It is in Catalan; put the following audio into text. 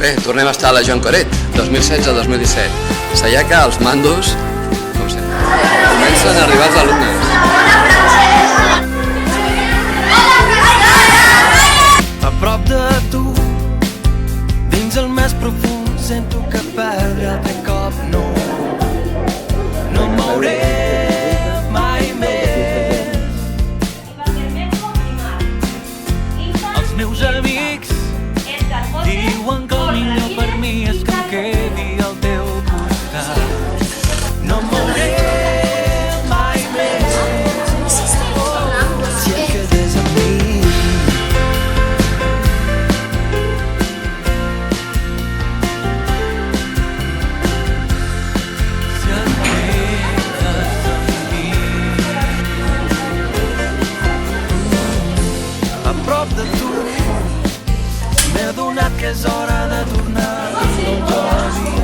Bé, tornem a estar a la Joan Coret, 2016-2017. Seia que els mandos, no ho sé, comencen a arribar els alumnes. A prop de tu, dins el més profund, sento que perdre-te cop no mouré mai més. Els meus amics diuen que el millor per mi és que em quedi al teu costat. No mouré mai més si et quedes amb mi. Si et quedes amb mi. A prop de tu m'he adonat que és hora de tornar al codi.